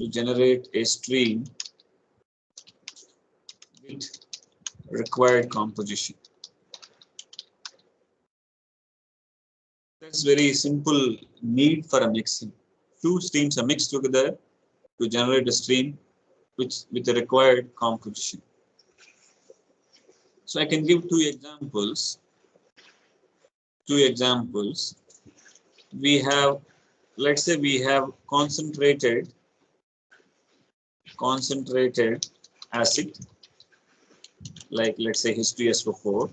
to generate a stream with required composition. That's very simple need for a mixing. Two streams are mixed together to generate a stream with the required composition. So I can give two examples. We have, let's say we have concentrated acid, like let's say H2SO4.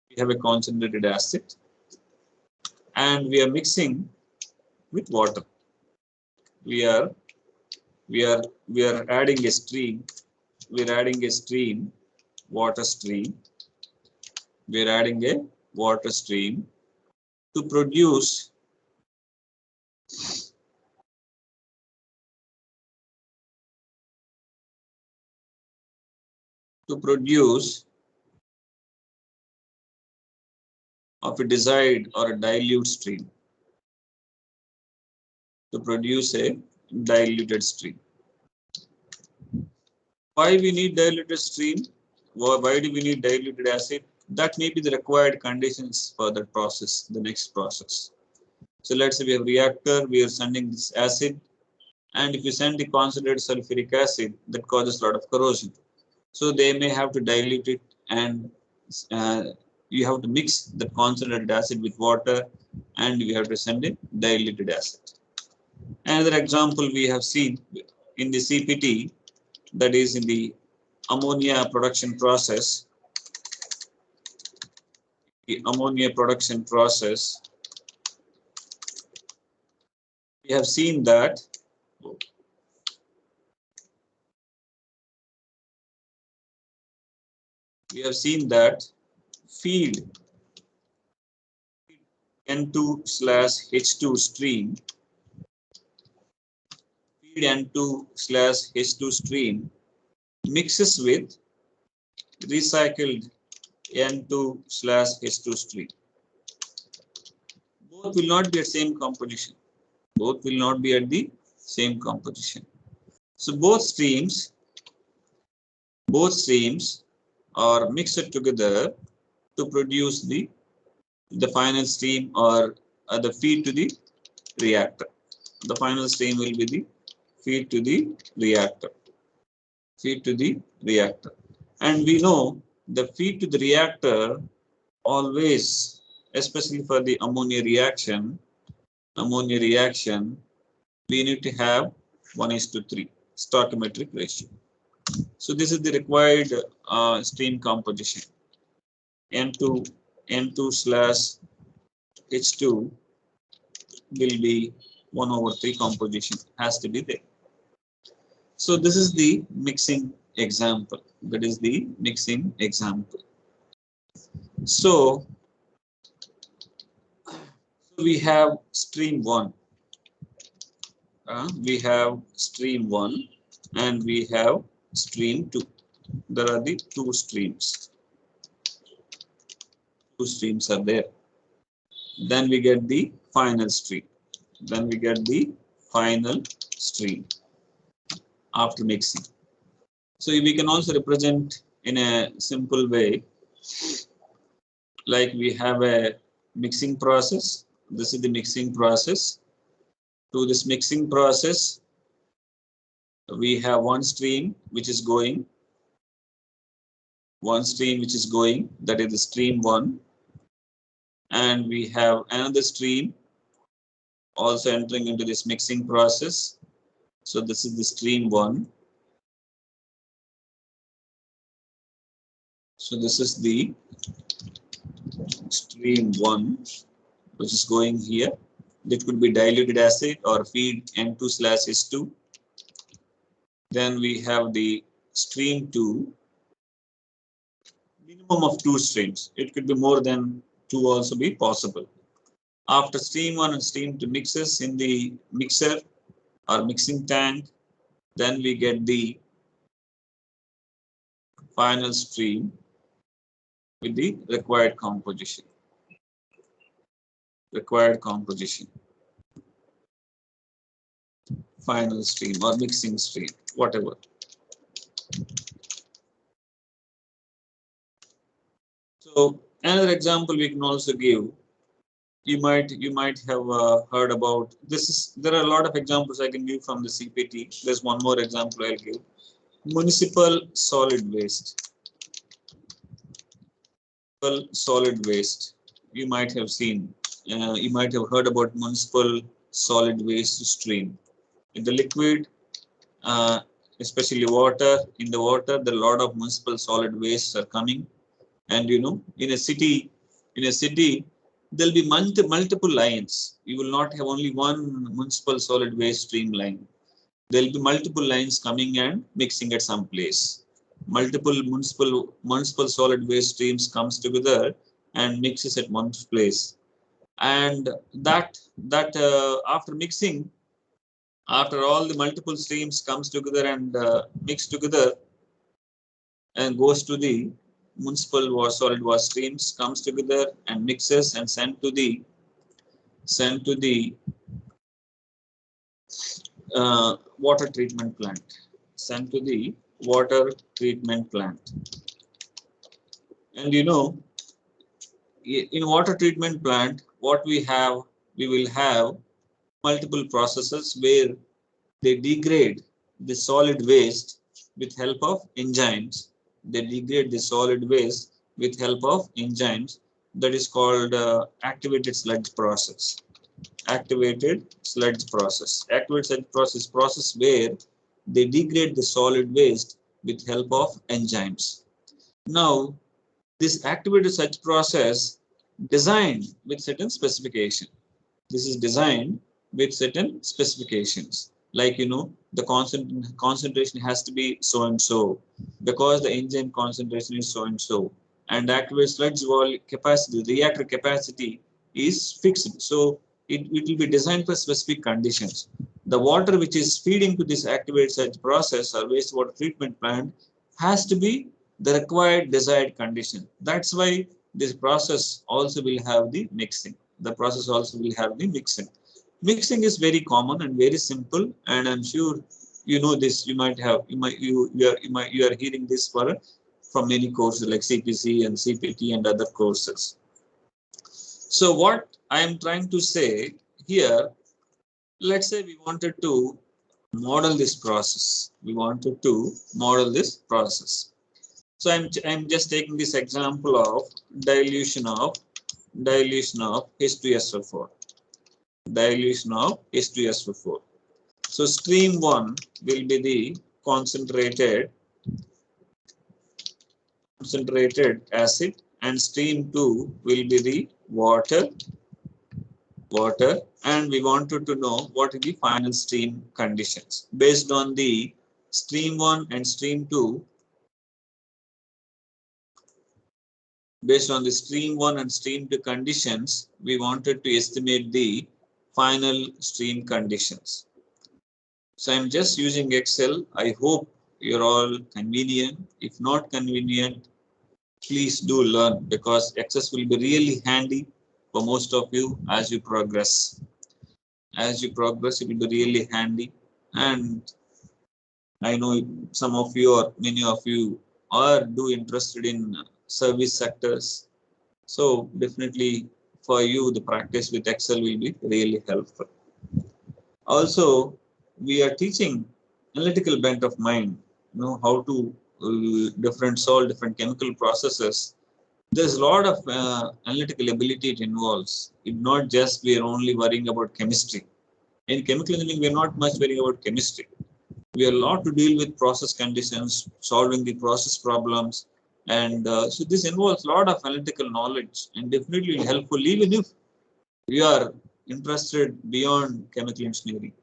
We have a concentrated acid and we are mixing with water. We are adding a stream. We're adding a stream, water stream. We're adding a water stream to produce of a desired or a dilute stream, to produce a diluted stream. Why we need diluted stream? Why do we need diluted acid? That may be the required conditions for that process, the next process. So let's say we have reactor, we are sending this acid, and if you send the concentrated sulfuric acid, that causes a lot of corrosion. So they may have to dilute it, and you have to mix the concentrated acid with water, and we have to send a diluted acid. Another example we have seen in the CPT, that is in the ammonia production process. The ammonia production process, we have seen that feed N2/H2 stream, feed N2/H2 stream mixes with recycled N2/H2 stream. Both will not be at same composition. So both streams are mixed together to produce the final stream, or the feed to the reactor. The final stream will be the feed to the reactor. And we know the feed to the reactor always, especially for the ammonia reaction, we need to have 1:3 stoichiometric ratio. So this is the required stream composition. N2/H2 will be 1/3 composition, has to be there. So this is the mixing example. So we have stream 1. We have stream 1 and we have stream 2. There are the two streams. Two streams are there. Then we get the final stream. After mixing. So we can also represent in a simple way, like we have a mixing process. This is the mixing process. To this mixing process, we have one stream which is going. That is the stream 1. And we have another stream also entering into this mixing process. So this is the stream 1. So this is the stream 1 which is going here. That could be diluted acid or feed N2/H2. Then we have the stream 2, minimum of 2 streams. It could be more than 2 also be possible. After stream 1 and stream 2 mixes in the mixer or mixing tank, then we get the final stream with the required composition. required composition, final stream or mixing stream, whatever. So another example we can also give. You might have heard about this. There are a lot of examples I can give from the CPT. There's one more example I'll give. Municipal solid waste. Solid waste. You might have seen. You might have heard about municipal solid waste stream. In the liquid, uh, especially water. In the water, there are a lot of municipal solid wastes are coming, and in a city, there'll be multiple lines. You will not have only one municipal solid waste stream line. There'll be multiple lines coming and mixing at some place. Multiple municipal solid waste streams comes together and mixes at one place, and after mixing, after all the multiple streams comes together and mix together and goes to the municipal solid waste streams, comes together and mixes and sent to the water treatment plant. Sent to the water treatment plant. And in water treatment plant, what we will have multiple processes where they degrade the solid waste with help of enzymes. They degrade the solid waste with help of enzymes. That is called activated sludge process. Activated sludge process. Activated sludge process where they degrade the solid waste with help of enzymes. Now, this activated sludge process designed with certain specification. This is designed with certain specifications, like the concentration has to be so and so because the enzyme concentration is so and so, and activated sludge wall capacity, the reactor capacity is fixed. So it will be designed for specific conditions. The water which is feeding to this activated sludge process or wastewater treatment plant has to be the required desired condition. That's why this process also will have the mixing. The process also will have the mixing. Mixing is very common and very simple, and I'm sure you know this. You are hearing this from many courses like CPC and CPT and other courses. So what I am trying to say here, let's say we wanted to model this process. We wanted to model this process. So I'm just taking this example of dilution of H2SO4. Dilution of H2SO4. So stream 1 will be the concentrated acid, and stream 2 will be the water, and we wanted to know what are the final stream conditions. Based on the stream 1 and stream 2, based on the stream 1 and stream 2 conditions, we wanted to estimate the final stream conditions. So I'm just using Excel. I hope you're all convenient. If not convenient, please do learn, because Excel will be really handy for most of you as you progress. As you progress, it will be really handy. And I know some of you or many of you are interested in service sectors. So definitely for you, the practice with Excel will be really helpful. Also, we are teaching analytical bent of mind, how to solve different chemical processes. There's a lot of analytical ability it involves. It's not just we are only worrying about chemistry. In chemical engineering, we are not much worrying about chemistry. We have a lot to deal with process conditions, solving the process problems, and so this involves a lot of analytical knowledge, and definitely helpful even if you are interested beyond chemical engineering.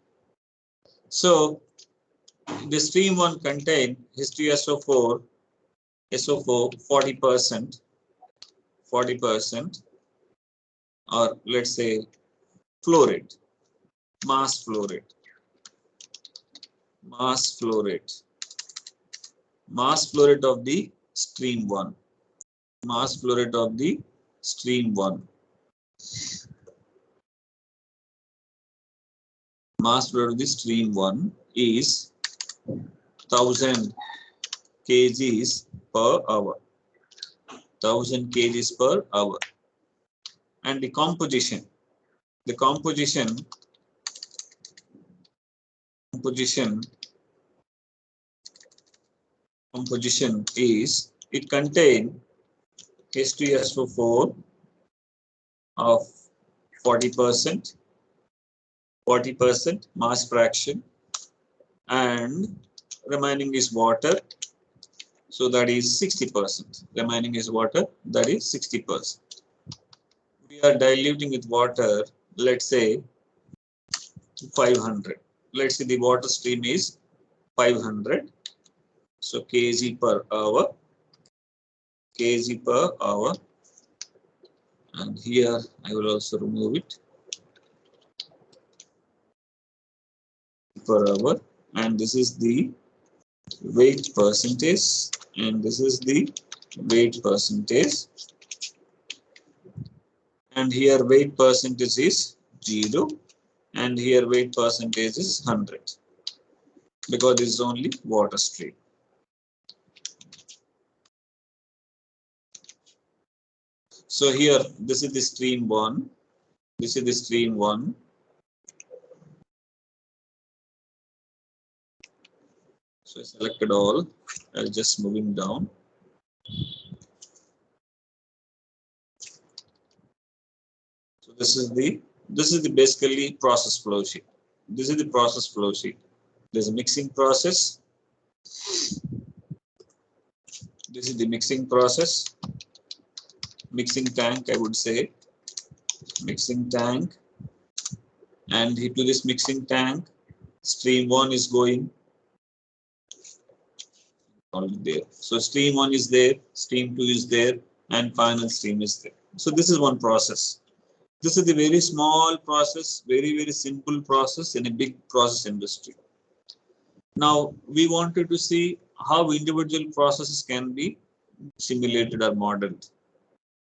So the stream 1 contain H2SO4, 40%, or let's say flow rate, mass flow rate, of the stream 1, Mass flow of the stream 1 is 1000 kgs per hour. 1000 kgs per hour. And the composition is, it contains H2SO4 of 40% mass fraction, and remaining is water, so that is 60%. Remaining is water, that is 60%. We are diluting with water, let's say 500. Let's say the water stream is 500. So kg per hour, and here I will also remove it, per hour, and this is the weight percentage, and this is the weight percentage, and here weight percentage is 0, and here weight percentage is 100, because this is only water stream. So here, this is the stream 1, this is the stream 1. So I selected all, I'll just moving down. So this is the basically process flow sheet. This is the process flow sheet. There's a mixing process. This is the mixing process. Mixing tank, I would say. Mixing tank. And into this mixing tank, stream 1 is going already there. So stream 1 is there, stream 2 is there, and final stream is there. So this is one process. This is the very small process, very simple process in a big process industry. Now we wanted to see how individual processes can be simulated or modeled,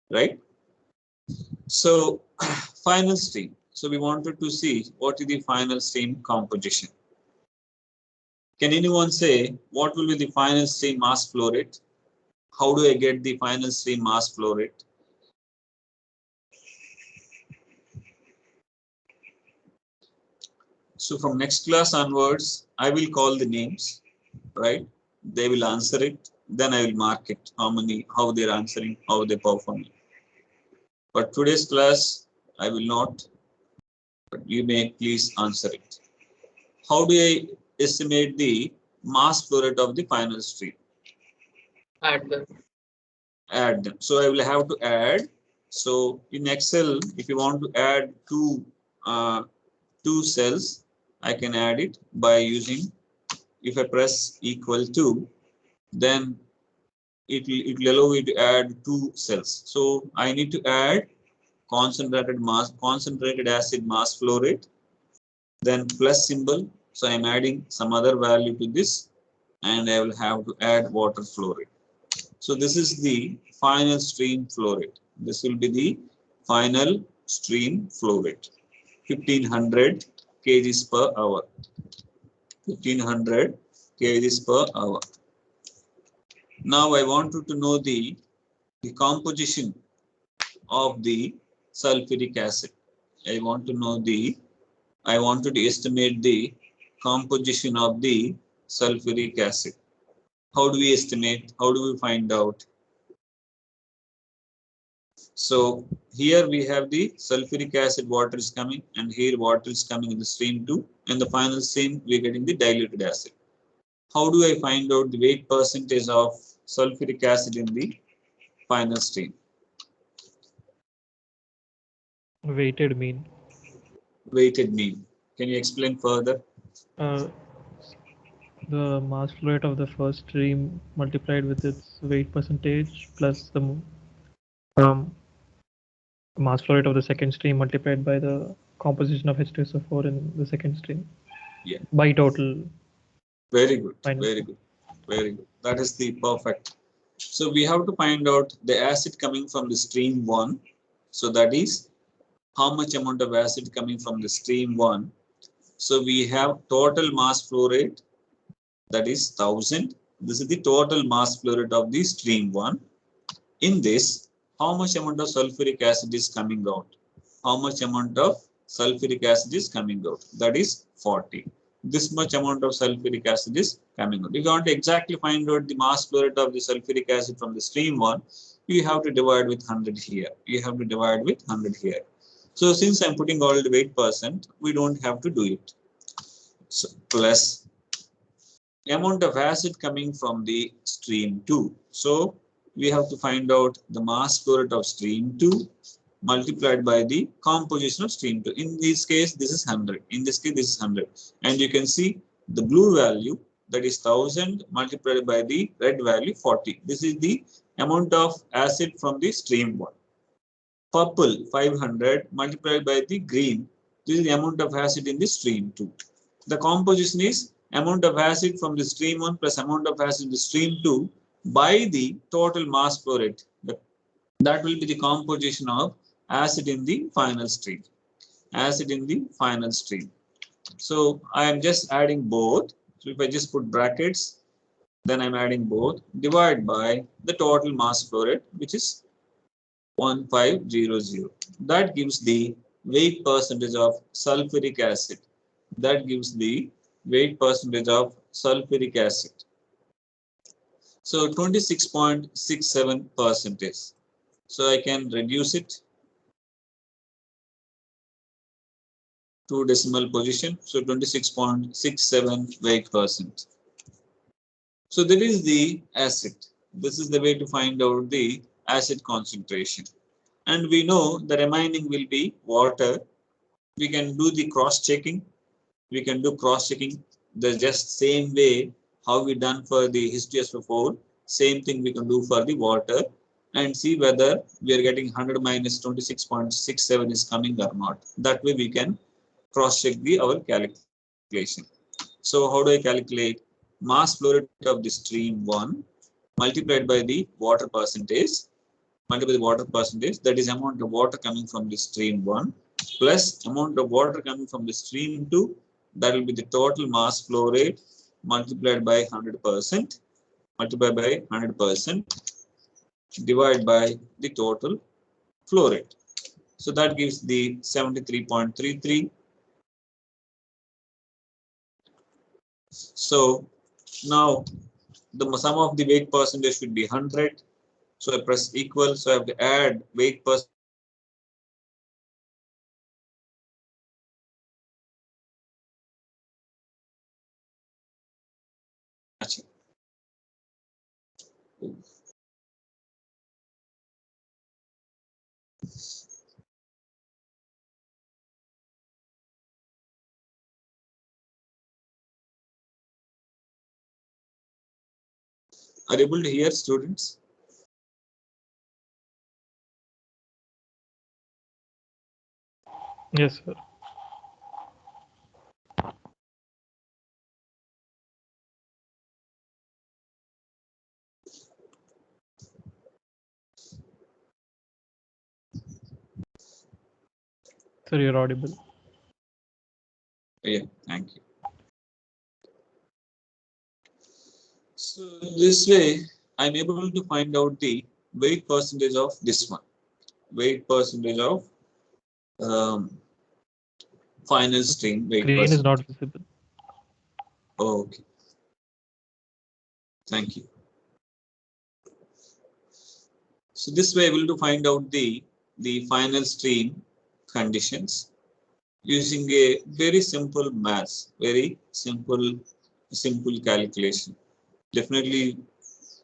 right? So final stream. So we wanted to see what is the final stream composition. Can anyone say what will be the final stream mass flow rate? How do I get the final stream mass flow rate? So from next class onwards, I will call the names, right? They will answer it. Then I will mark it, how they're answering, how they perform. But today's class, I will not, but you may please answer it. How do I estimate the mass flow rate of the final stream? Add them. So I will have to add. So in Excel, if you want to add two cells, I can add it by using, if I press equal to, then it will allow me to add two cells. So I need to add concentrated acid mass flow rate, then plus symbol. So I'm adding some other value to this, and I will have to add water flow rate. So this is the final stream flow rate. This will be the final stream flow rate. 1500 kgs per hour. 1500 kgs per hour. Now I wanted to know the composition of the sulfuric acid. I wanted to estimate the composition of the sulfuric acid. How do we estimate? How do we find out? So here we have the sulfuric acid, water is coming, and here water is coming in the stream 2. In the final stream, we are getting the diluted acid. How do I find out the weight percentage of sulfuric acid in the final stream? Weighted mean. Weighted mean. Can you explain further? The mass flow rate of the first stream multiplied with its weight percentage plus the mass flow rate of the second stream multiplied by the composition of H2SO4 in the second stream. Yeah. By total. Very good. Very good. Very good. That is the perfect. So we have to find out the acid coming from the stream 1. So that is how much amount of acid coming from the stream 1. So we have total mass flow rate, that is 1000. This is the total mass flow rate of the stream 1. In this, how much amount of sulfuric acid is coming out? How much amount of sulfuric acid is coming out? That is 40. This much amount of sulfuric acid is coming out. If you want to exactly find out the mass flow rate of the sulfuric acid from the stream 1, you have to divide with 100 here. You have to divide with 100 here. So since I'm putting all the weight percent, we don't have to do it. So plus amount of acid coming from the stream 2. So we have to find out the mass flow rate of stream 2 multiplied by the composition of stream 2. In this case, this is 100. In this case, this is 100. And you can see the blue value, that is 1000 multiplied by the red value 40. This is the amount of acid from the stream 1. Purple 500 multiplied by the green. This is the amount of acid in the stream 2. The composition is amount of acid from the stream 1 plus amount of acid in the stream 2 by the total mass flow rate. That will be the composition of acid in the final stream. Acid in the final stream. So I am just adding both. So if I just put brackets, then I'm adding both. Divide by the total mass flow rate, which is 1500. That gives the weight percentage of sulfuric acid. That gives the weight percentage of sulfuric acid. So 26.67 percentage. So I can reduce it to decimal position. So 26.67 weight percent. So that is the acid. This is the way to find out the acid concentration. And we know the remaining will be water. We can do the cross-checking. We can do cross-checking the just same way how we done for the H2SO4. Same thing we can do for the water and see whether we are getting 100 minus 26.67 is coming or not. That way we can cross-check our calculation. So how do I calculate? Mass flow rate of the stream 1 multiplied by the water percentage, that is amount of water coming from the stream 1 plus amount of water coming from the stream 2, that will be the total mass flow rate multiplied by 100%, divided by the total flow rate. So that gives the 73.33. So now the sum of the weight percentage should be 100. So I press equal. So I have to add weight percentage. Are you able to hear, students? Yes, sir. Sir, you're audible. Yeah, thank you. So this way, I'm able to find out the weight percentage of this one. Weight percentage of final stream weight Screen percentage. is not visible. Oh, okay. Thank you. So this way, I will to find out the final stream conditions using a very simple maths, very simple calculation. Definitely,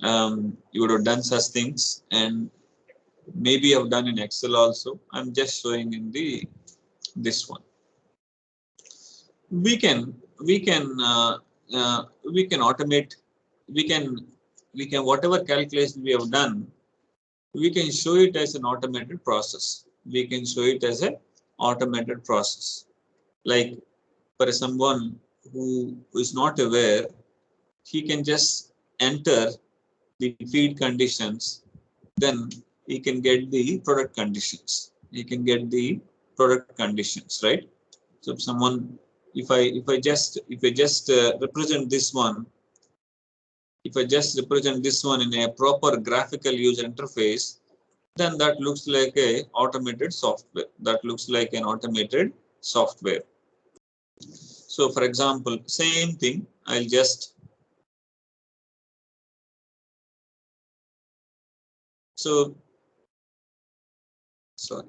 you would have done such things, and maybe I've done in Excel also. I'm just showing in this one. We can automate. We can whatever calculation we have done, we can show it as an automated process. We can show it as an automated process. Like for someone who is not aware, he can just enter the feed conditions, then he can get the product conditions. He can get the product conditions, right? So if someone if I just represent this one, if I just represent this one in a proper graphical user interface, then that looks like a automated software. That looks like an automated software. So for example, same thing, I'll just sorry.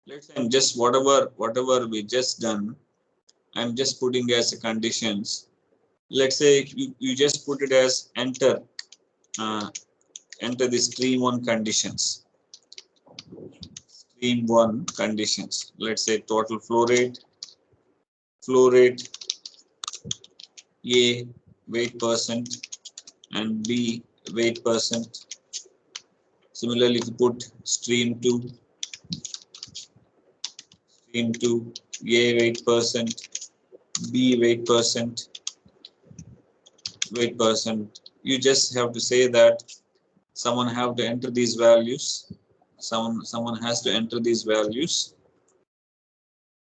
Let's say I'm just whatever we just done, I'm just putting as conditions. Let's say you just put it as enter enter the stream 1 conditions. Stream 1 conditions. Let's say total flow rate A weight percent and B weight percent. Similarly, if you put stream 2 A weight percent, B weight percent, you just have to say that someone have to enter these values. Someone has to enter these values.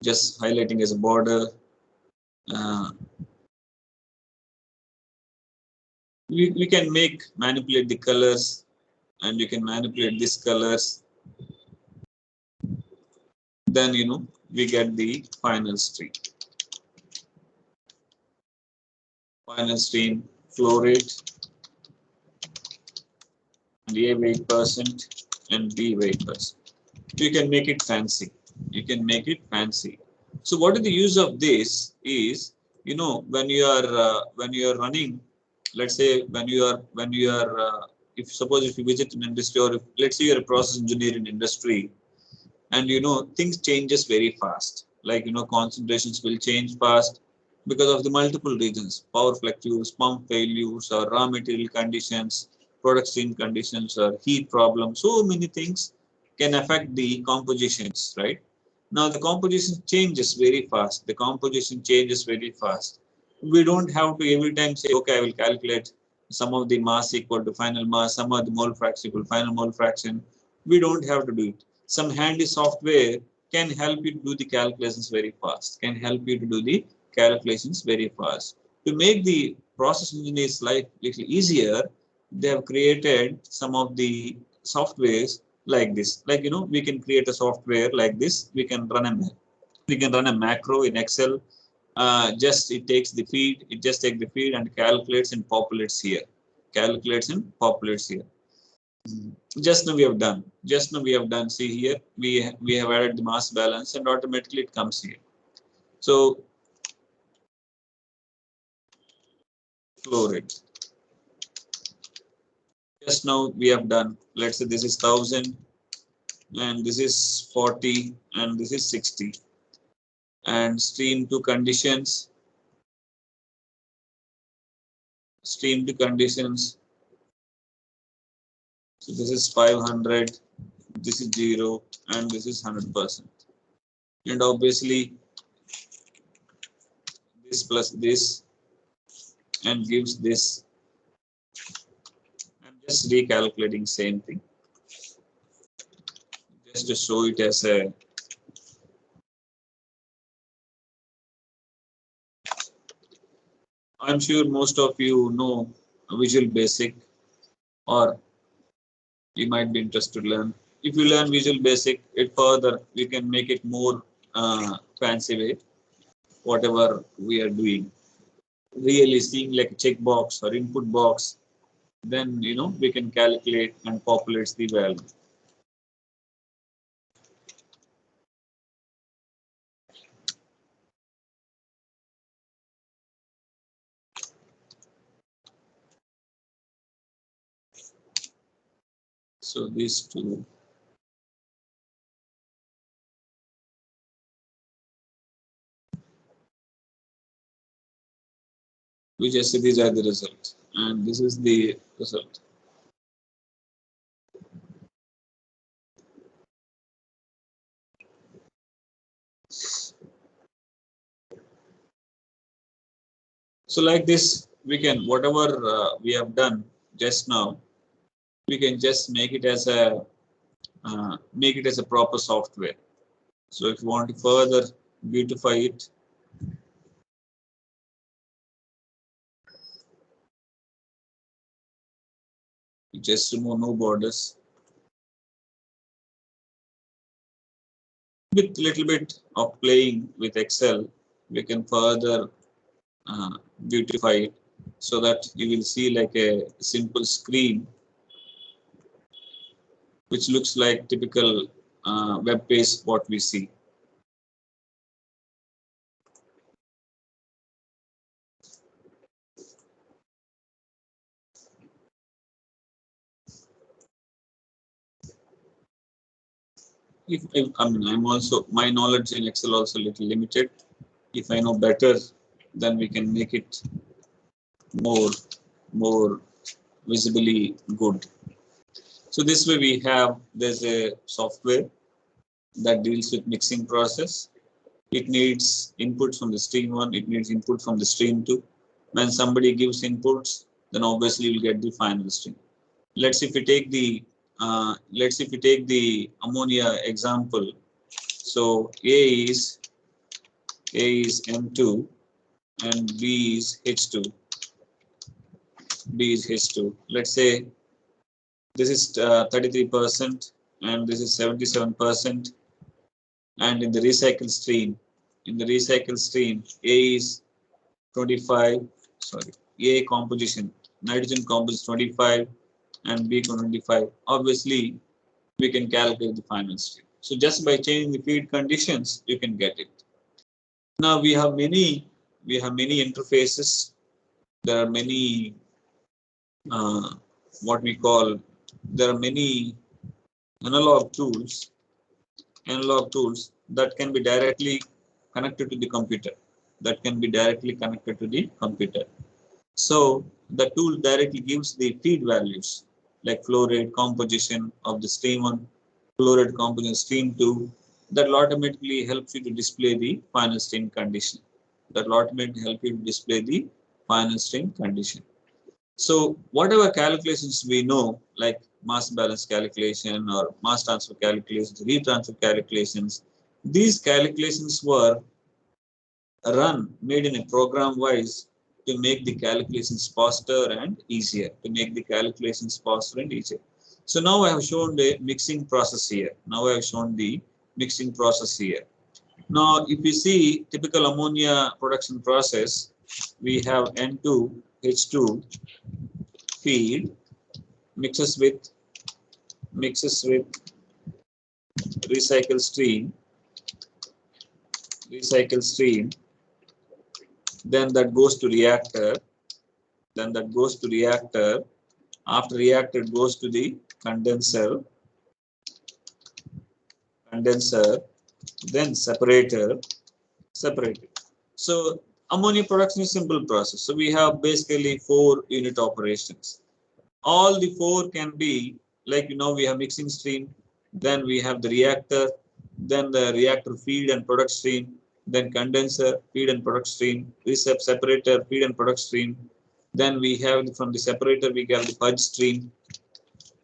Just highlighting as a border. Uh, we can manipulate the colors, and you can manipulate these colors. Then we get the final stream. Final stream flow rate, and A weight percent and B weight percent. You can make it fancy. You can make it fancy. So what is the use of this is, when you are running, let's say if suppose if you visit an industry, or if, let's say you're a process engineer in industry, and things changes very fast, like concentrations will change fast because of the multiple reasons: power fluctuations, pump failures, or raw material conditions, product stream conditions, or heat problems. So many things can affect the compositions, right? Now the composition changes very fast. We don't have to every time say, okay, I will calculate some of the mass equal to final mass, some of the mole fraction equal to final mole fraction. We don't have to do it. Some handy software can help you to do the calculations very fast. To make the process engineer's life little easier, they have created some of the softwares like this. Like we can create a software like this. We can run a macro in Excel. It just takes the feed and calculates and populates here. Just now we have done. See here, we have added the mass balance, and automatically it comes here. So flow rate. Just now we have done. Let's say this is 1000, and this is 40, and this is 60. And stream to conditions. So this is 500. This is 0, and this is 100%. And obviously this plus this and gives this. I'm just recalculating same thing just to show it as a. I'm sure most of you know Visual Basic, or you might be interested to learn. If you learn Visual Basic, it further we can make it more fancy way. Whatever we are doing, really seeing like a checkbox or input box, then we can calculate and populate the value. So these two. We just say these are the results, and this is the result. So like this, we can, whatever we have done just now, we can just make it as a proper software. So if you want to further beautify it, you just remove no borders. With little bit of playing with Excel, we can further beautify it so that you will see like a simple screen which looks like typical web page what we see. If I mean, I'm also, my knowledge in Excel also a little limited. If I know better, then we can make it more visibly good. So this way we have, there's a software that deals with mixing process. It needs input from the stream 1, it needs input from the stream 2. When somebody gives inputs, then obviously you'll get the final stream. Let's see if we take the ammonia example. So A is M2 and B is H2. B is H2. Let's say this is 33% and this is 77%. And in the recycle stream, A is 25. Sorry, A composition, nitrogen composition 25 and B 25. Obviously, we can calculate the final stream. So just by changing the feed conditions, you can get it. Now we have many interfaces. There are many what we call, there are many analog tools that can be directly connected to the computer. So the tool directly gives the feed values like flow rate, composition of the stream 1, flow rate, composition stream 2. That will automatically helps you to display the final stream condition. So whatever calculations we know, like mass balance calculation or mass transfer calculations, heat transfer calculations, these calculations were made in a program wise to make the calculations faster and easier. So now I have shown the mixing process here. Now if you see typical ammonia production process, we have N2, H2 feed mixes with recycle stream, then that goes to reactor, after reactor it goes to the condenser, then separator. So ammonia production is simple process. So we have basically 4 unit operations. All the 4 can be like, we have mixing stream, then we have the reactor, then the reactor feed and product stream, then condenser feed and product stream, separator feed and product stream. Then we have from the separator we have the purge stream.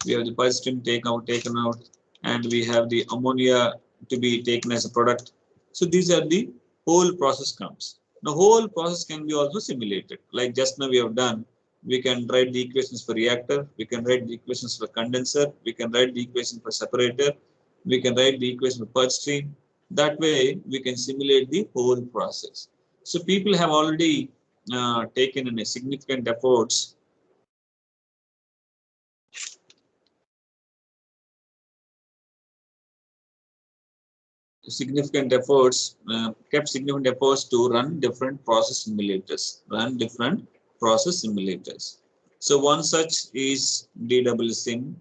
Taken out, and we have the ammonia to be taken as a product. So these are the whole process comes. The whole process can be also simulated. Like just now we have done, we can write the equations for reactor, we can write the equations for condenser, we can write the equation for separator, we can write the equation for purge stream. That way we can simulate the whole process. So people have already taken in a significant efforts kept significant efforts to run different process simulators. So one such is DWSim.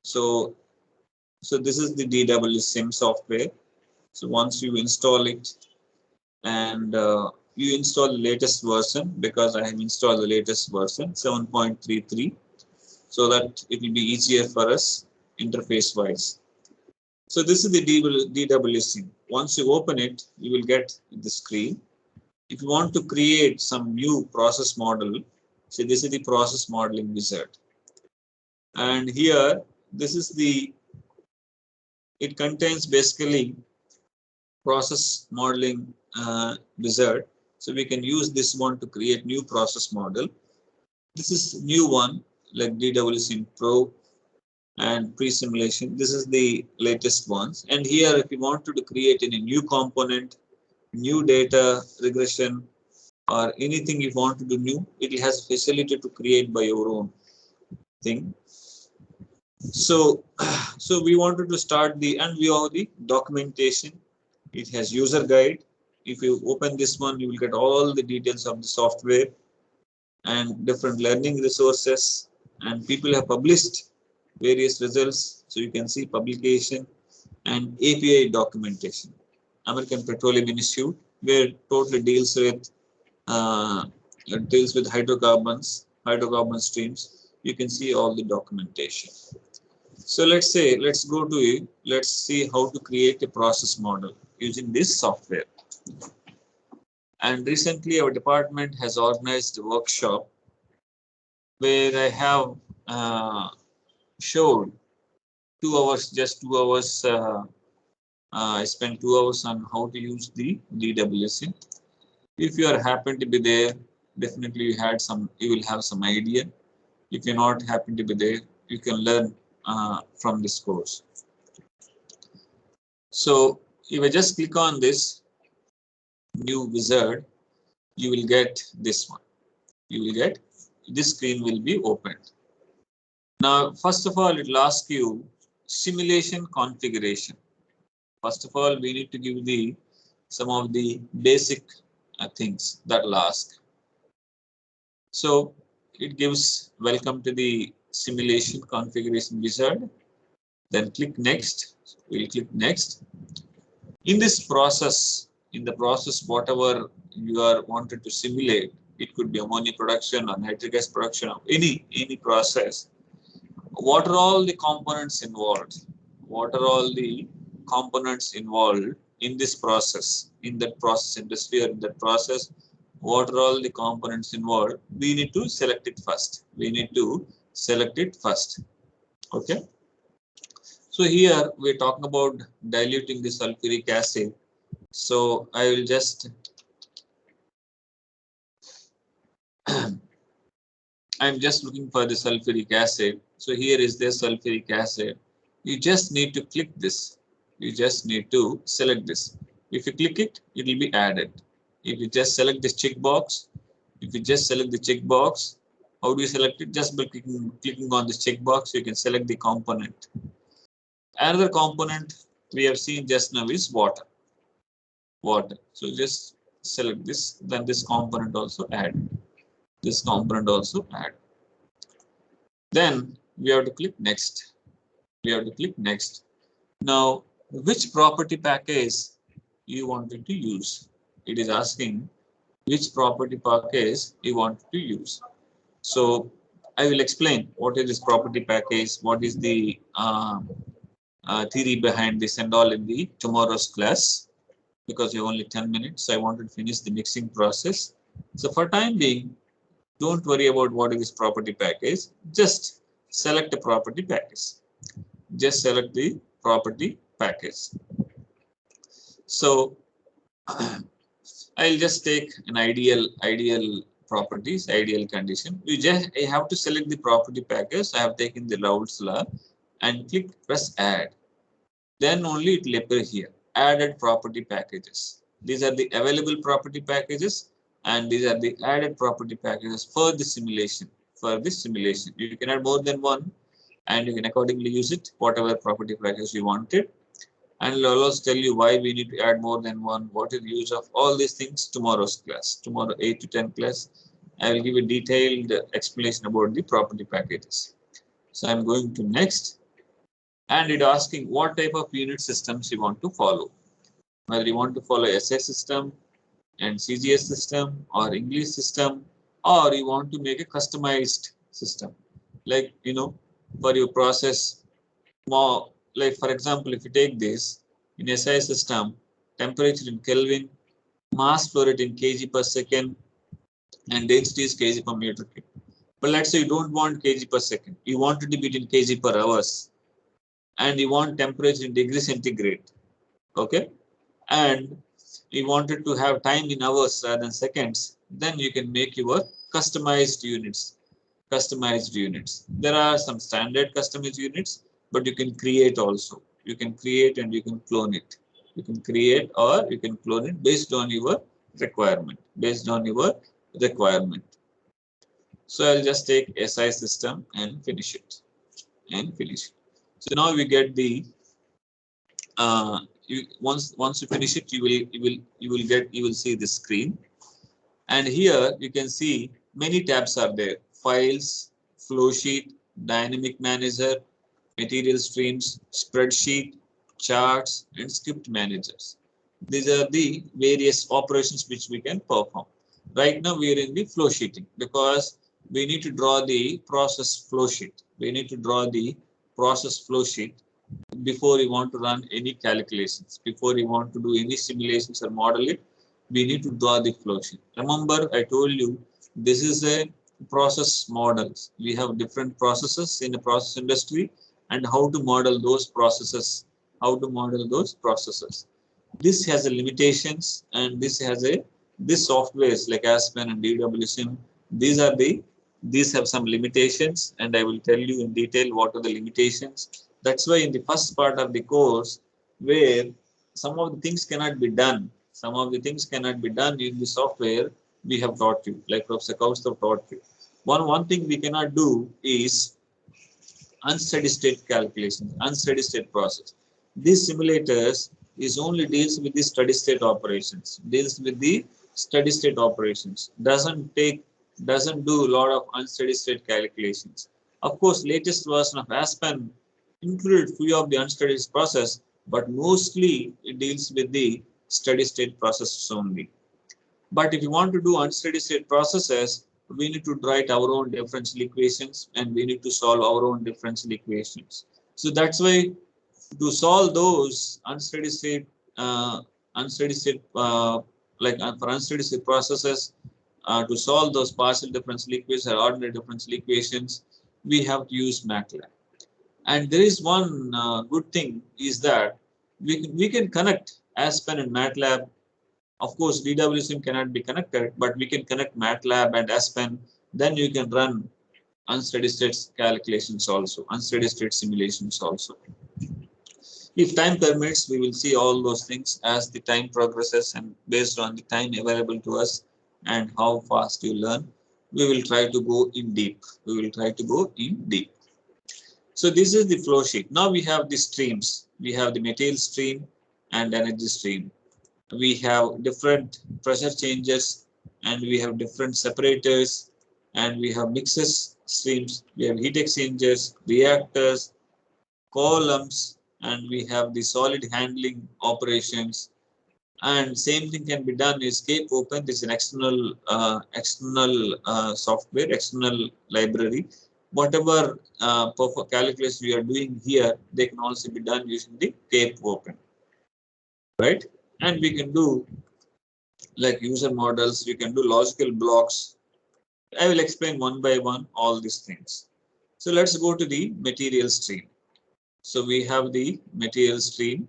So this is the DWSim software. So once you install it and you install the latest version, because I have installed the latest version 7.33, so that it will be easier for us interface wise. So this is the DWC. Once you open it, you will get the screen. If you want to create some new process model, so this is the process modeling wizard. And here, this is it contains basically process modeling wizard. So we can use this one to create new process model. This is new one like DWC Pro and pre-simulation. This is the latest ones. And here, if you wanted to create any new component, new data regression, or anything you want to do new, it has facility to create by your own thing. So we wanted to start and we have the documentation. It has user guide. If you open this one, you will get all the details of the software and different learning resources, and people have published various results. So you can see publication and API documentation. American Petroleum Institute, where it totally deals with hydrocarbon streams. You can see all the documentation. So let's see how to create a process model using this software. And recently our department has organized a workshop where I have showed 2 hours, just 2 hours. I spent 2 hours on how to use the DWC. If you are happen to be there, definitely you will have some idea. If you're not happen to be there, you can learn from this course. So if I just click on this new wizard, you will get this one. You will get this screen will be opened. Now, first of all, it will ask you simulation configuration. First of all, we need to give some of the basic things that will ask. So it gives welcome to the simulation configuration wizard. Then click next. We'll click next. In this process, whatever you are wanted to simulate, it could be ammonia production or nitric gas production or any process. What are all the components involved? What are all the components involved in this process, in that process industry or in that process? What are all the components involved? We need to select it first. Okay. So here we're talking about diluting the sulfuric acid. So I will just I'm just looking for the sulfuric acid. So here is the sulfuric acid. You just need to click this. You just need to select this. If you click it, it will be added. If you just select this checkbox, how do you select it? Just by clicking on this checkbox, you can select the component. Another component we have seen just now is water. So just select this, then this component also add. Then we have to click next. Now, which property package you wanted to use? It is asking which property package you want to use. So I will explain what is this property package, what is the theory behind this and all in the tomorrow's class, because you have only 10 minutes. So I wanted to finish the mixing process. So for time being, don't worry about what is this property package. Just select a property package. So I'll just take an ideal properties, ideal condition. You have to select the property package. I have taken the Raoult's law and press add. Then only it will appear here. Added property packages. These are the available property packages, and these are the added property packages for the simulation. You can add more than one, and you can accordingly use it, whatever property package you wanted. And I'll also tell you why we need to add more than one, what is the use of all these things tomorrow's class. Tomorrow 8 to 10 class, I will give a detailed explanation about the property packages. So I'm going to next, and it asking what type of unit systems you want to follow. Whether you want to follow SI system, and CGS system or English system, or you want to make a customized system, like for your process more, like for example, if you take this in SI system, temperature in Kelvin, mass flow rate in kg per second, and density is kg per meter cube. But let's say you don't want kg per second, you want it to be in kg per hours, and you want temperature in degree centigrade, okay, and you wanted to have time in hours rather than seconds, then you can make your customized units. There are some standard customized units, but you can create also. You can create and you can clone it. You can create or you can clone it based on your requirement. So I'll just take SI system and finish it. So now we get the once you finish it, you will see the screen. And here you can see many tabs are there: files, flow sheet, dynamic manager, material streams, spreadsheet, charts, and script managers. These are the various operations which we can perform. Right now we are in the flow sheeting because we need to draw the process flow sheet. Before we want to run any calculations, before we want to do any simulations or model it, we need to draw the flow sheet. Remember, I told you this is a process models. We have different processes in the process industry and how to model those processes. This has a limitations, and this softwares like Aspen and DWSim. These have some limitations, and I will tell you in detail what are the limitations. That's why in the first part of the course, where some of the things cannot be done, in the software, we have taught you, like Professor Kaustav taught you. One thing we cannot do is unsteady state calculations, unsteady state process. These simulators is only deals with the steady state operations, doesn't do a lot of unsteady state calculations. Of course, latest version of Aspen included few of the unsteady state process, but mostly it deals with the steady state processes only. But if you want to do unsteady state processes, we need to write our own differential equations and we need to solve our own differential equations. So that's why to solve those unsteady state for unsteady state processes, to solve those partial differential equations or ordinary differential equations, we have to use MATLAB. And there is one good thing is that we can connect Aspen and MATLAB. Of course, DWSim cannot be connected, but we can connect MATLAB and Aspen. Then you can run unsteady state calculations also, unsteady state simulations also. If time permits, we will see all those things as the time progresses, and based on the time available to us and how fast you learn, we will try to go in deep. So this is the flow sheet. Now we have the streams. We have the material stream and energy stream. We have different pressure changes, and we have different separators, and we have mixes streams. We have heat exchangers, reactors, columns, and we have the solid handling operations. And same thing can be done is Cape Open. This is an external software, external library. Whatever calculation we are doing here, they can also be done using the Cape Open, right? And we can do like user models. We can do logical blocks. I will explain one by one all these things. So let's go to the material stream. So we have the material stream.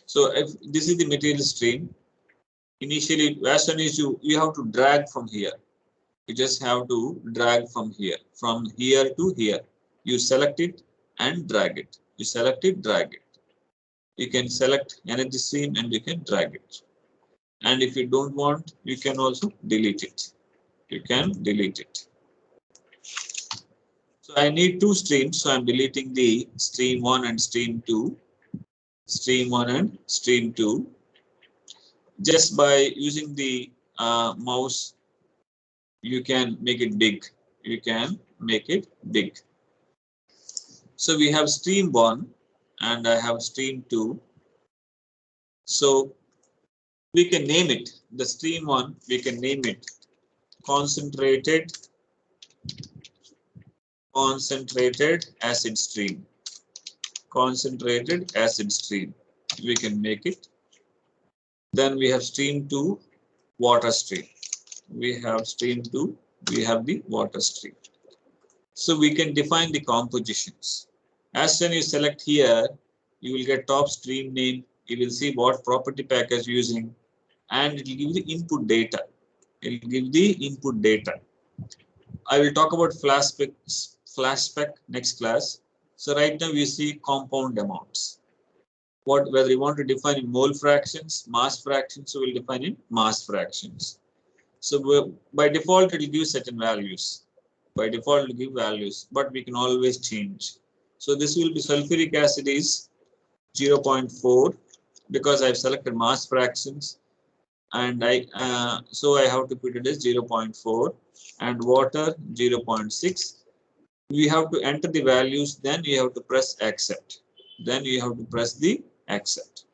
So if this is the material stream, initially as soon as you have to drag from here. You just have to drag from here to here. You select it and drag it. You can select energy stream and you can drag it. And if you don't want, you can also delete it. So I need two streams, so I'm deleting the stream 1 and stream 2. Just by using the mouse, you can make it big. So we have stream 1 and I have stream 2. So We can name it, the stream 1, we can name it concentrated acid stream. Concentrated acid stream. We can make it. Then we have stream 2, water stream. We have stream 2, we have the water stream. So we can define the compositions. As soon as you select here, you will get top stream name. You will see what property package using, and it will give the input data. It will give the input data. I will talk about flash spec next class. So right now we see compound amounts. Whether you want to define in mole fractions, mass fractions, so we'll define in mass fractions. So by default it will give certain values. By default it will give values, but we can always change. So this will be sulfuric acid is 0.4 because I've selected mass fractions, and so I have to put it as 0.4, and water 0.6. We have to enter the values, then you have to press accept. Then you have to press the accept.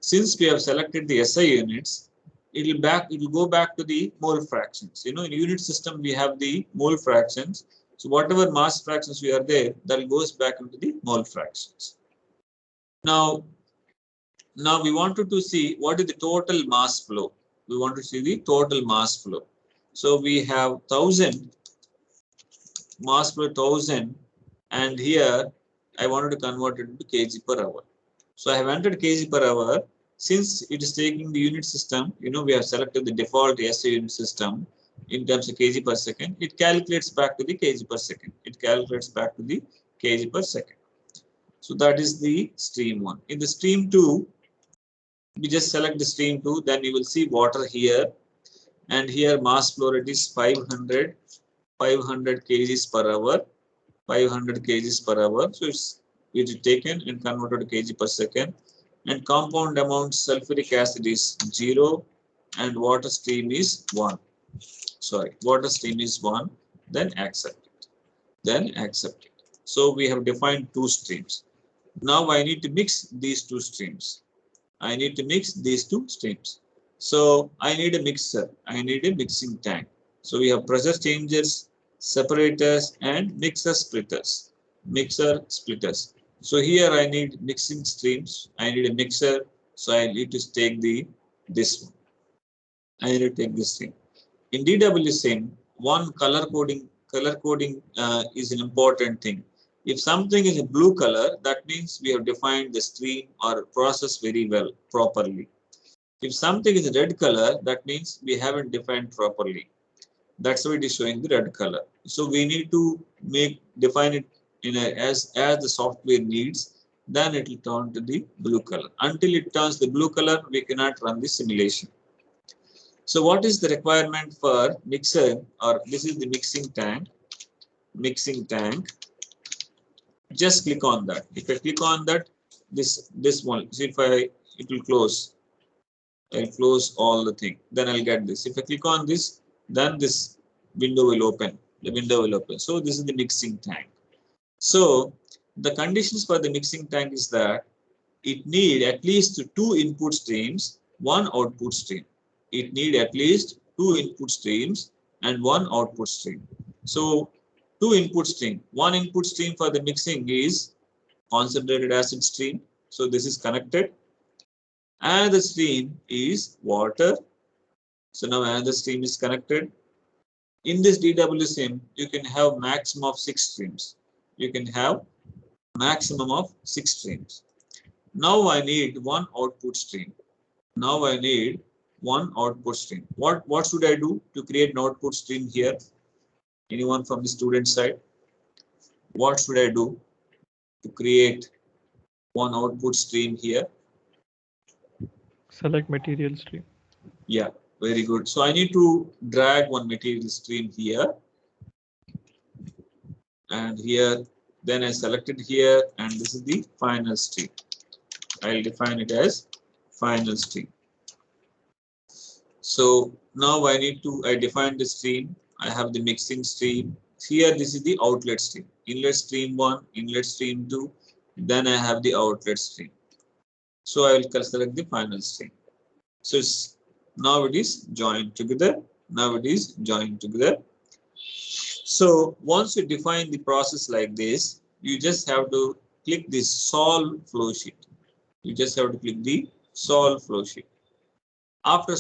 Since we have selected the SI units, it will go back to the mole fractions. You know, in unit system we have the mole fractions. So whatever mass fractions we are there, that goes back into the mole fractions. Now we wanted to see what is the total mass flow. We want to see the total mass flow. So we have 1000 mass flow 1000, and here I wanted to convert it into kg per hour. So I have entered kg per hour. Since it is taking the unit system, you know, we have selected the default SI unit system in terms of kg per second. It calculates back to the kg per second. It calculates back to the kg per second. So that is the stream 1. In the stream 2, we just select the stream 2, then you will see water here, and here mass flow rate is 500 kgs per hour, 500 kgs per hour. So it is taken and converted to kg per second. And compound amount sulfuric acid is 0, and water stream is 1. Sorry, water stream is 1. Then accept it. Then accept it. So we have defined 2 streams. Now I need to mix these 2 streams. I need to mix these 2 streams. So I need a mixer. I need a mixing tank. So we have pressure changers, separators, and mixer splitters. Mixer splitters. So here I need mixing streams. I need a mixer. So I need to take this one. I need to take this stream. In DWSIM, one color coding is an important thing. If something is a blue color, that means we have defined the stream or process very well, properly. If something is a red color, that means we haven't defined properly. That's why it is showing the red color. So we need to define it as the software needs. Then it will turn to the blue color. Until it turns the blue color, we cannot run the simulation. So what is the requirement for mixer? Or this is the mixing tank. Mixing tank. Just click on that. If I click on that, this one. See, it will close. I'll close all the thing. Then I'll get this. If I click on this, then this window will open. The window will open. So this is the mixing tank. So the conditions for the mixing tank is that it need at least 2 input streams, 1 output stream. It need at least 2 input streams and 1 output stream. So 2 input stream. 1 input stream for the mixing is concentrated acid stream. So this is connected. Another stream is water. So now another stream is connected. In this DWSIM, you can have maximum of 6 streams. You can have maximum of 6 streams. Now I need 1 output stream. Now I need 1 output stream. What should I do to create an output stream here? Anyone from the student side? What should I do to create 1 output stream here? Select material stream. Yeah, very good. So I need to drag 1 material stream here and here. Then I select it here, and this is the final stream. I'll define it as final stream. So now I define the stream. I have the mixing stream. Here, this is the outlet stream. Inlet stream 1, inlet stream 2. Then I have the outlet stream. So I will select the final stream. So now it is joined together. Now it is joined together. So once you define the process like this, you just have to click this solve flow sheet. You just have to click the solve flow sheet. After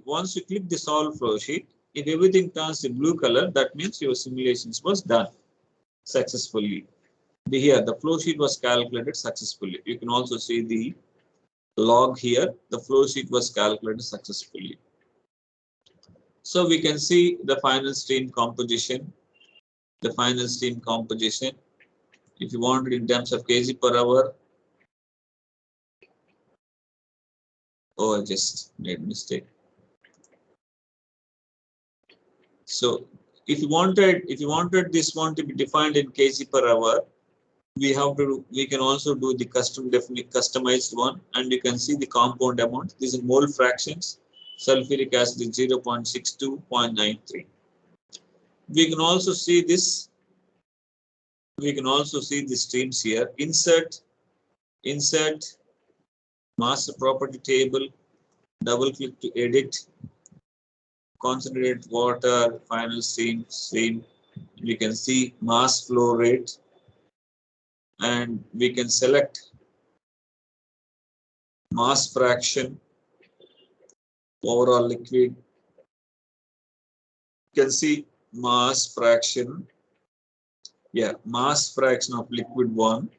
once you click the solve flow sheet, if everything turns in blue color, that means your simulations was done successfully. Here, the flow sheet was calculated successfully. You can also see the log here. The flow sheet was calculated successfully. So we can see the final stream composition. The final stream composition. If you want it in terms of kg per hour. Oh, I just made a mistake. So if you wanted this one to be defined in kg per hour, we can also do the customized one, and you can see the compound amount. These are mole fractions. Sulfuric acid is 0.62.93. We can also see this. We can also see the streams here. Insert master property table. Double click to edit. Concentrated water, final stream. We can see mass flow rate, and we can select mass fraction, overall liquid. You can see mass fraction. Yeah, mass fraction of liquid 1.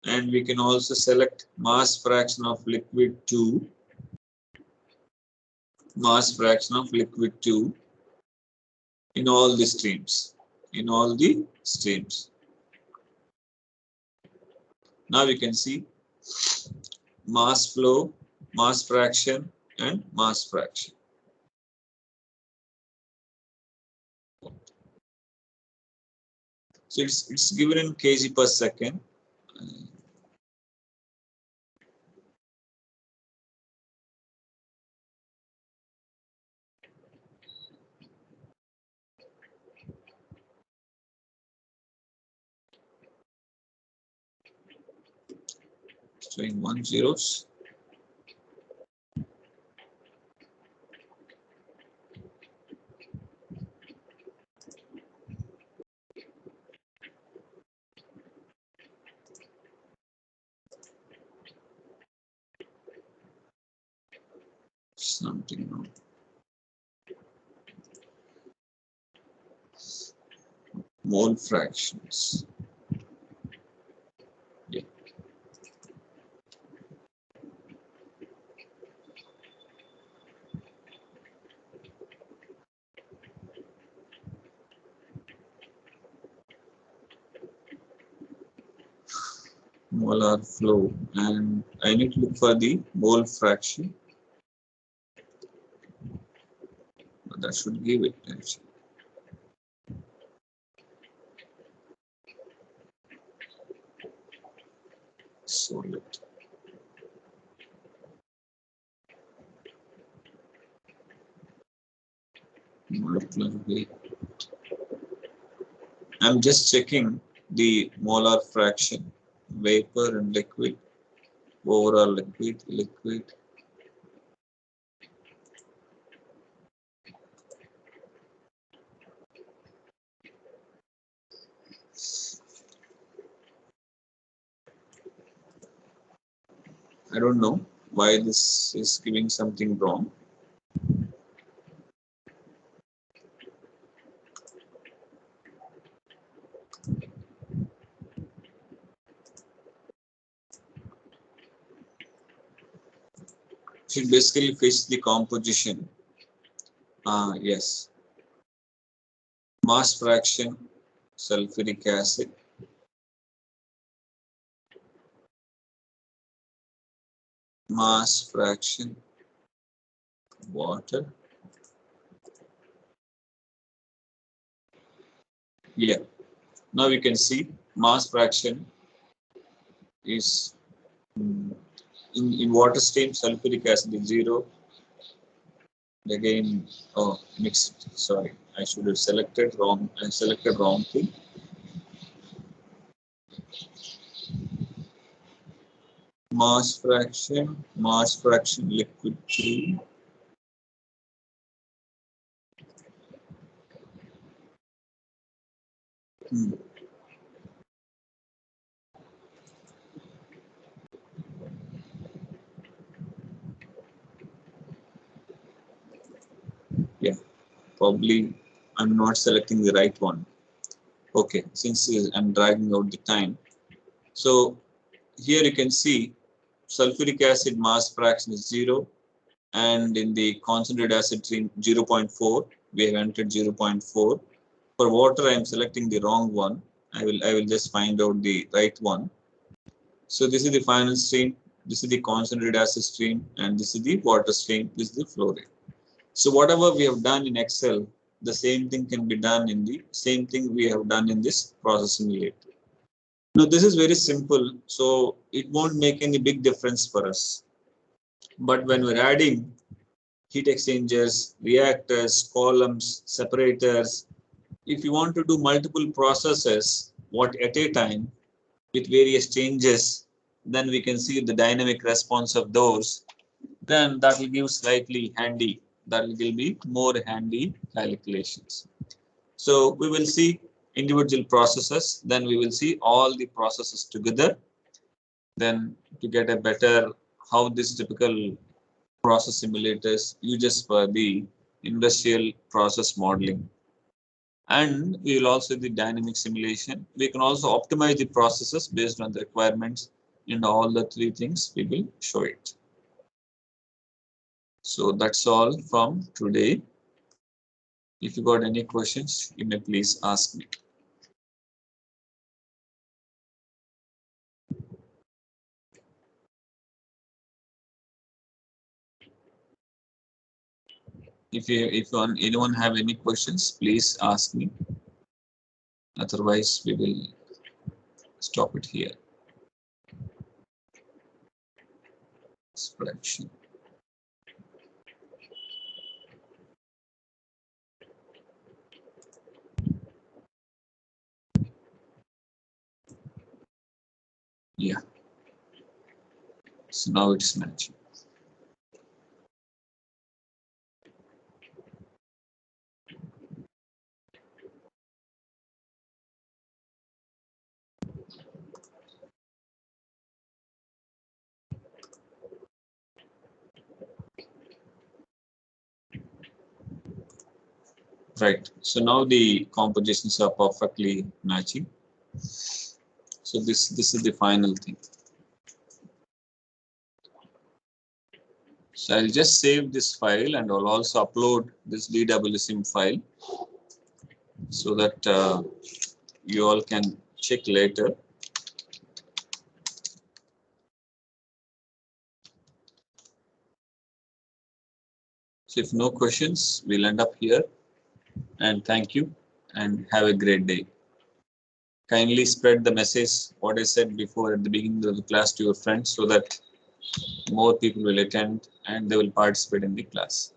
And we can also select mass fraction of liquid 2. Mass fraction of liquid 2 in all the streams. In all the streams. Now we can see mass flow, mass fraction, and mass fraction. So it's given in kg per second. Showing 1 zeros. Something wrong. Mole fractions. Yeah. Molar flow, and I need to look for the mole fraction. That should give it actually. Solid. Molecular weight. I'm just checking the molar fraction, vapor and liquid, overall liquid. I don't know why this is giving something wrong. Should basically fetch the composition. Yes. Mass fraction, sulfuric acid. Mass fraction, water. Yeah. Now you can see mass fraction is in water stream, sulfuric acid is 0. Again, oh, mixed. Sorry, I should have selected wrong. I selected wrong thing. mass fraction liquid 3. Yeah, probably I'm not selecting the right one. Okay, since I'm dragging out the time. So here you can see sulfuric acid mass fraction is 0, and in the concentrated acid stream 0.4, we have entered 0.4. For water, I am selecting the wrong one. I will just find out the right one. So this is the final stream, this is the concentrated acid stream, and this is the water stream, this is the flow rate. So whatever we have done in Excel, the same thing can be done in the same thing we have done in this process simulator. Now this is very simple, so it won't make any big difference for us. But when we're adding heat exchangers, reactors, columns, separators, if you want to do multiple processes, what at a time, with various changes, then we can see the dynamic response of those. Then that will give slightly handy, that will be more handy calculations. So we will see individual processes, then we will see all the processes together, then to get a better how this typical process simulators uses for the industrial process modeling. And we will also do the dynamic simulation. We can also optimize the processes based on the requirements. In all the three things, we will show it. So that's all from today. If you got any questions, you may please ask me. If anyone have any questions, please ask me. Otherwise, we will stop it here. Spreadsheet. Yeah. So now it's matching. Right. So now the compositions are perfectly matching. So this is the final thing. So I'll just save this file and I'll also upload this DWSIM file so that you all can check later. So if no questions, we'll end up here. And thank you and have a great day. Kindly spread the message, what I said before at the beginning of the class to your friends so that more people will attend and they will participate in the class.